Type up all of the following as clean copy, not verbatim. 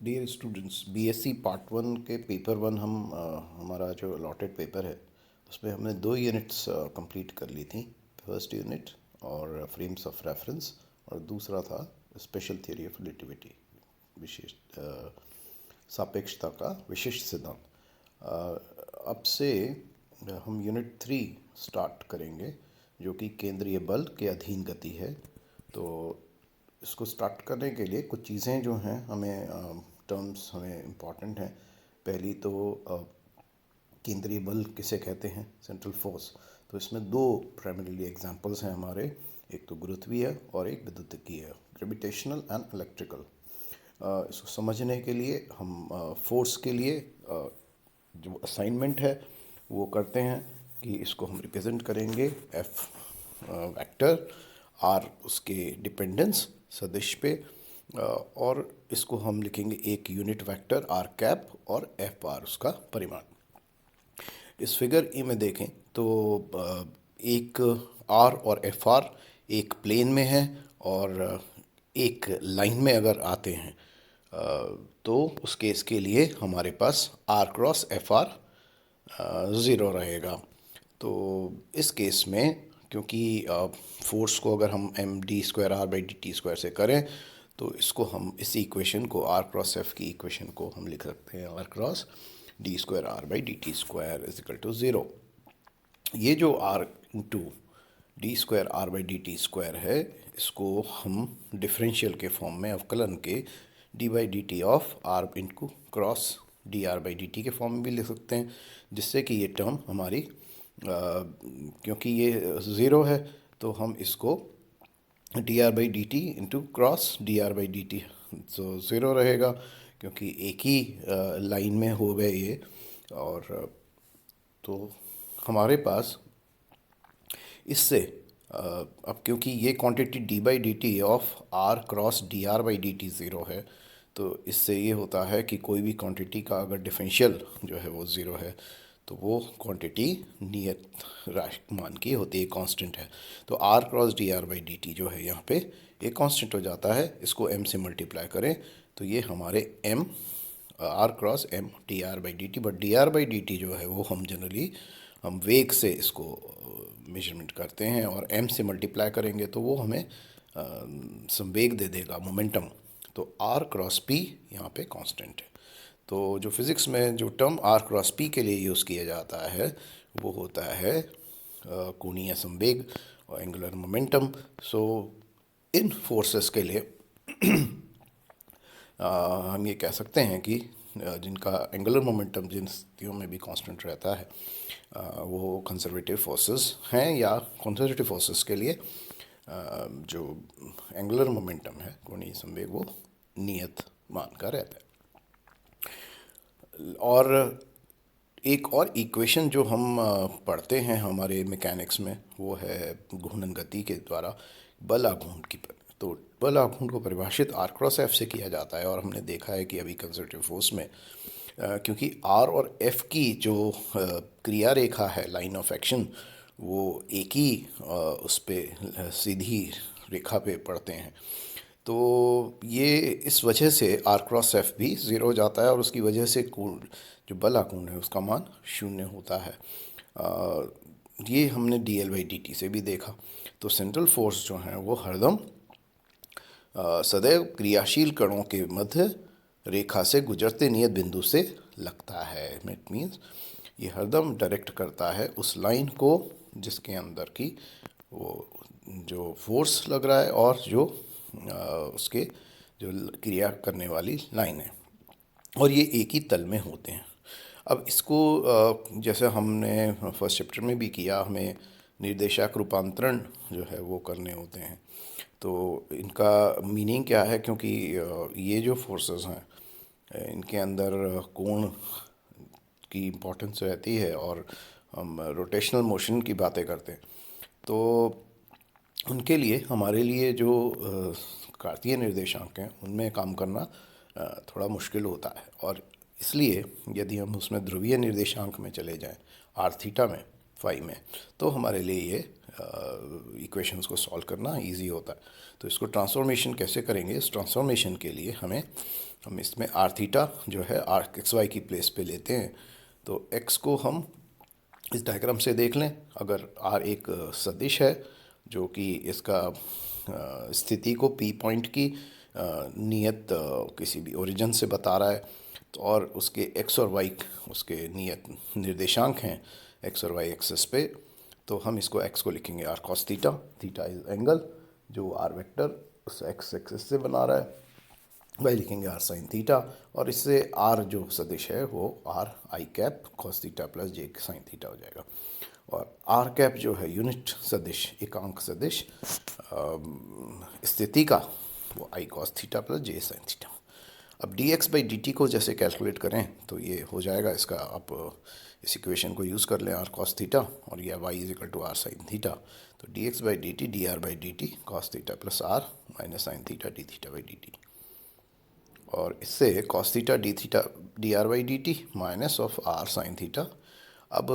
Dear students, BSc part one के paper one हमारा जो अलॉटेड पेपर है उसमें हमने 2 यूनिट्स कंप्लीट कर ली थी। फर्स्ट यूनिट और फ्रेम्स ऑफ रेफरेंस, और दूसरा था स्पेशल थ्योरी ऑफ रिलेटिविटी, विशेष सापेक्षता का विशिष्ट सिद्धांत। अब से हम यूनिट 3 स्टार्ट करेंगे, जो कि केंद्रीय बल के अधीन गति है। तो इसको स्टार्ट करने के लिए कुछ चीज़ें जो हैं हमें टर्म्स हमें इम्पॉर्टेंट हैं। पहली तो केंद्रीय बल किसे कहते हैं, सेंट्रल फोर्स। तो इसमें दो प्राइमरीली एग्जांपल्स हैं हमारे, एक तो गुरुत्वीय और एक विद्युतीय, ग्रेविटेशनल एंड इलेक्ट्रिकल। इसको समझने के लिए हम फोर्स के लिए जो असाइनमेंट है वो करते हैं कि इसको हम रिप्रेजेंट करेंगे एफ वेक्टर, आर उसके डिपेंडेंस सदिश पे, और इसको हम लिखेंगे एक यूनिट वेक्टर आर कैप और एफ आर उसका परिमाण। इस फिगर ई में देखें तो एक आर और एफ आर एक प्लेन में है, और एक लाइन में अगर आते हैं तो उस केस के लिए हमारे पास r cross F r zero रहेगा। तो इस केस में क्योंकि फोर्स को अगर हम M D square are by D T square से करें तो इसको हम इस इक्वेशन को आर क्रॉस एफ की इक्वेशन को हम लिख सकते हैं R cross D square are by D T square is equal to zero. ये जो R into D square are by D T square है, इसको हम डिफरेंशियल के फॉर्म में अवकलन के D by D T of R into cross D are by D T के फॉर्म में भी लिख सकते हैं, जिससे कि ये टर्म हमारी क्योंकि ये ज़ीरो है तो हम इसको D R by D T into cross D are by D T, तो ज़ीरो रहेगा क्योंकि एक ही लाइन में हो गए ये। और तो हमारे पास इससे अब क्योंकि ये quantity D by D T of R cross D are by D T zero है, तो इससे ये होता है कि कोई भी क्वांटिटी का अगर डिफरेंशियल जो है वो ज़ीरो है तो वो क्वांटिटी नियत मान की होती है, कांस्टेंट है। तो R cross D are by D T जो है यहाँ पे एक कांस्टेंट हो जाता है। इसको एम से मल्टीप्लाई करें तो ये हमारे M R cross M D are by D T, but D are by D T जो है वो हम जनरली हम वेग से इसको मेजरमेंट करते हैं, और एम से मल्टीप्लाई करेंगे तो वो हमें संवेग दे देगा, मोमेंटम। तो आर क्रॉस पी यहाँ पे कांस्टेंट है। तो जो फिज़िक्स में जो टर्म आर क्रॉस पी के लिए यूज़ किया जाता है वो होता है कोणीय संवेग और एंगुलर मोमेंटम। सो इन फोर्सेस के लिए हम ये कह सकते हैं कि जिनका एंगुलर मोमेंटम जिन स्थितियों में भी कांस्टेंट रहता है वो कंजर्वेटिव फोर्सेस हैं, या कंजर्वेटिव फोर्सेस के लिए जो एंगुलर मोमेंटम है कोणीय संवेग वो नियत मान का रहता है। और एक और इक्वेशन जो हम पढ़ते हैं हमारे मैकेनिक्स में वो है घूर्णन गति के द्वारा बल आघूर्ण की। तो बल आघूर्ण को परिभाषित आर क्रॉस एफ से किया जाता है, और हमने देखा है कि अभी कंजर्वेटिव फोर्स में क्योंकि आर और एफ की जो क्रिया रेखा है, लाइन ऑफ एक्शन, वो एक ही उस पर सीधी रेखा पे पड़ते हैं। तो ये इस वजह से आर क्रॉस एफ भी ज़ीरो हो जाता है, और उसकी वजह से जो बल आघूर्ण है उसका मान शून्य होता है। ये हमने D L by D T से भी देखा। तो सेंट्रल फोर्स जो है वो हरदम सदैव क्रियाशील कणों के मध्य रेखा से गुजरते नियत बिंदु से लगता है। इट मीन्स ये हरदम डायरेक्ट करता है उस लाइन को जिसके अंदर की वो जो फोर्स लग रहा है और जो उसके जो क्रिया करने वाली लाइन है, और ये एक ही तल में होते हैं। अब इसको जैसे हमने फर्स्ट चैप्टर में भी किया, हमें निर्देशांक रूपांतरण जो है वो करने होते हैं। तो इनका मीनिंग क्या है, क्योंकि ये जो फोर्सेस हैं इनके अंदर कोण की इम्पोर्टेंस रहती है, और हम रोटेशनल मोशन की बातें करते हैं, तो उनके लिए हमारे लिए जो कार्तीय निर्देशांक हैं उनमें काम करना थोड़ा मुश्किल होता है। और इसलिए यदि हम उसमें ध्रुवीय निर्देशांक में चले जाएं, आर थीटा में, फाई में, तो हमारे लिए ये इक्वेशंस को सॉल्व करना इजी होता है। तो इसको ट्रांसफॉर्मेशन कैसे करेंगे, इस ट्रांसफॉर्मेशन के लिए हमें हम इसमें आर थीटा जो है आर एक्स वाई की प्लेस पे लेते हैं। तो एक्स को हम इस डायग्राम से देख लें। अगर आर एक सदिश है जो कि इसका स्थिति को पी पॉइंट की नियत किसी भी ओरिजिन से बता रहा है, तो और उसके एक्स और वाई उसके नियत निर्देशांक हैं एक्स और वाई एक्सेस पे, तो हम इसको एक्स को लिखेंगे R cos theta. Theta is angle जो आर वेक्टर उस एक्स एक्सेस से बना रहा है। वाई लिखेंगे आर साइन थीटा, और इससे आर जो सदिश है वो are I cap cos theta plus J sine theta हो जाएगा। और आर कैप जो है यूनिट सदिश, एकांक सदिश स्थिति का, वो आई कॉस थीटा प्लस जे साइन थीटा। अब D x by D t को जैसे कैलकुलेट करें तो ये हो जाएगा इसका, आप इस इक्वेशन को यूज़ कर लें आर कॉस थीटा, और यह y is equal to r sine theta. तो d x by d are by D t cos theta plus r minus sine theta D theta by D t. और इससे cos theta D R by D T minus of are sine theta. अब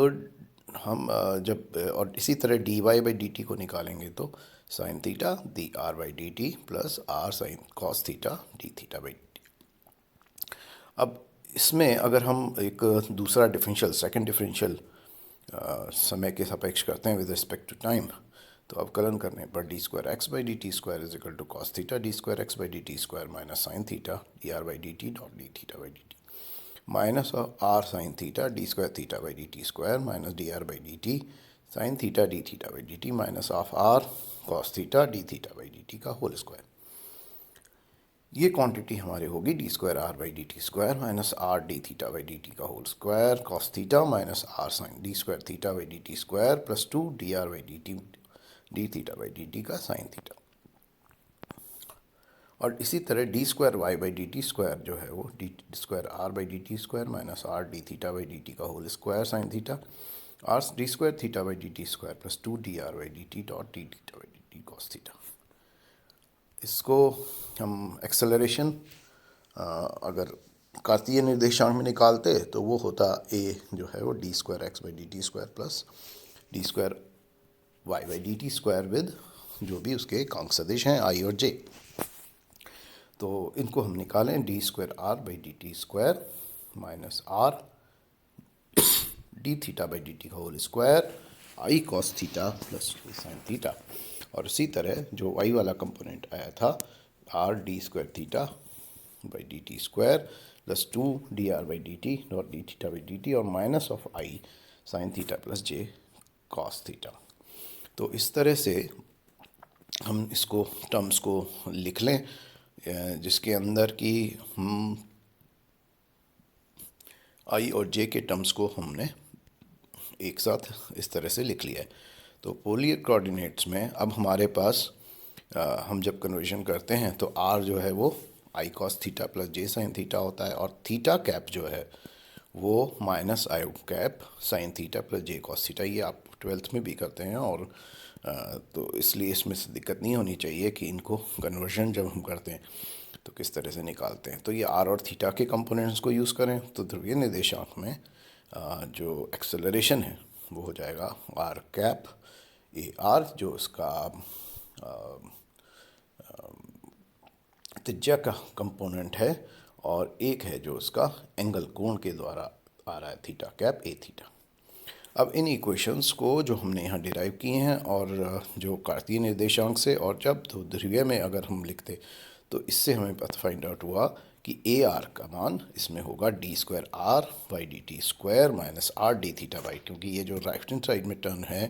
हम जब और इसी तरह d y by D t को निकालेंगे तो sine theta D R by D t plus r sine cos theta D theta by D t. अब इसमें अगर हम एक दूसरा डिफरेंशियल, सेकंड डिफरेंशियल समय के सापेक्ष करते हैं विद रिस्पेक्ट टू टाइम, तो अवकलन करने पर D square X by D T square is equal to cos theta D square X by D T square minus sine theta D R by D T dot D theta by D T minus of are sine theta D square theta by D T square minus D are by D T sine theta D theta by D T minus of R cos theta D theta by D t का whole square. ये quantity हमारे होगी d square are by D T square minus R D theta by D t का whole square cos theta minus r sine d square theta by D T square plus 2 d are by D T D theta by D t का sine theta. और इसी तरह d square Y by D T square जो है वो D square are by D T square minus R D theta by D t का whole square sine theta r D square theta by D T square plus 2 d are by D T dot D theta by D t cos theta. इसको हम acceleration अगर कार्तीय निर्देशांक में निकालते तो वो होता ए जो है वो D square X by D T square plus D square Y by D T square with जो भी उसके एकांक सदिश हैं आई और जे। तो इनको हम निकालें d square are by D T square minus R D theta by D t का whole square i cos theta plus sine theta. और इसी तरह जो वाई वाला कंपोनेंट आया था r D square theta by D T square plus 2 d are by D T dot D theta by D t और minus of i sine theta plus j cos theta. तो इस तरह से हम इसको टर्म्स को लिख लें जिसके अंदर कि हम आई और जे के टर्म्स को हमने एक साथ इस तरह से लिख लिया है। तो पोलर कोऑर्डिनेट्स में अब हमारे पास हम जब कन्वर्जन करते हैं तो आर जो है वो आई कॉस थीटा प्लस जे साइन थीटा होता है, और थीटा कैप जो है वो माइनस आई cap sine theta plus j cos theta. ये आप 12th में भी करते हैं, और तो इसलिए इसमें से दिक्कत नहीं होनी चाहिए कि इनको कन्वर्जन जब हम करते हैं तो किस तरह से निकालते हैं। तो ये आर और थीटा के कंपोनेंट्स को यूज़ करें तो ध्रुवीय निर्देशांक में जो एक्सेलरेशन है वो हो जाएगा आर कैप ए आर जो इसका त्रिज्या का कंपोनेंट है, और एक है जो उसका एंगल कोण के द्वारा आ रहा है थीटा कैप ए थीटा। अब इन इक्वेशंस को जो हमने यहाँ डिराइव किए हैं और जो कार्तीय निर्देशांक से, और जब तो ध्रुवीय में अगर हम लिखते तो इससे हमें पता फाइंड आउट हुआ कि ए आर का मान इसमें होगा D square are by D T square minus R D theta by, क्योंकि ये जो राइट हैंड साइड में टर्म है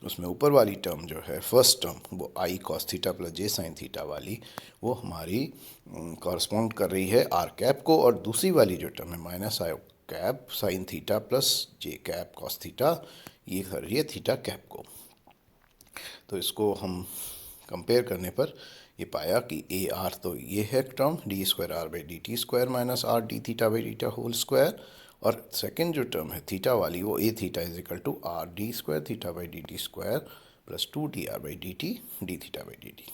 उसमें ऊपर वाली टर्म जो है फर्स्ट टर्म वो आई कॉस थीटा प्लस जे साइन थीटा वाली वो हमारी कॉरस्पॉन्ड कर रही है आर कैप को, और दूसरी वाली जो टर्म है माइनस आई कैप साइन थीटा प्लस जे कैप कॉस थीटा ये कर रही है थीटा कैप को। तो इसको हम कंपेयर करने पर ये पाया कि ए आर तो ये है term d square are by D T square minus R D theta by d t whole square, और सेकेंड जो टर्म है थीटा वाली वो a theta is equal to r D square theta by D T square plus 2 d are by D T D theta by D t.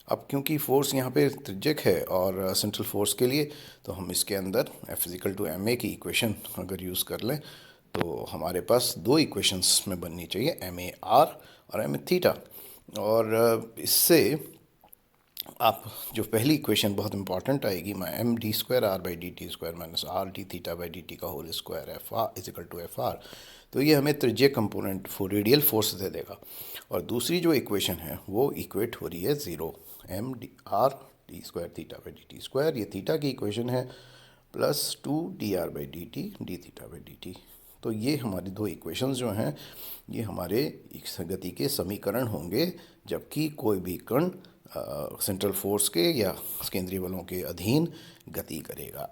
अब क्योंकि force यहाँ पे त्रिज्यक है और सेंट्रल फोर्स के लिए, तो हम इसके अंदर F equal to M A equation अगर यूज़ कर लें तो हमारे पास दो इक्वेशंस में बननी चाहिए एम ए आर और एम ए थीटा। और इससे आप जो पहली इक्वेशन बहुत इंपॉर्टेंट आएगी, m D square are by D T square minus R D theta by D t का whole square f r is equal to f r. तो ये हमें त्रिज्यीय कंपोनेंट रेडियल फोर्स दे देगा। और दूसरी जो इक्वेशन है वो इक्वेट हो रही है zero, M D R D square theta by D T square, ये थीटा की इक्वेशन है, plus two D are by D T D theta by D T. तो ये हमारी दो इक्वेशंस जो हैं ये हमारे गति के समीकरण होंगे, जबकि कोई भी कण सेंट्रल फोर्स के या केंद्रीय बलों के अधीन गति करेगा।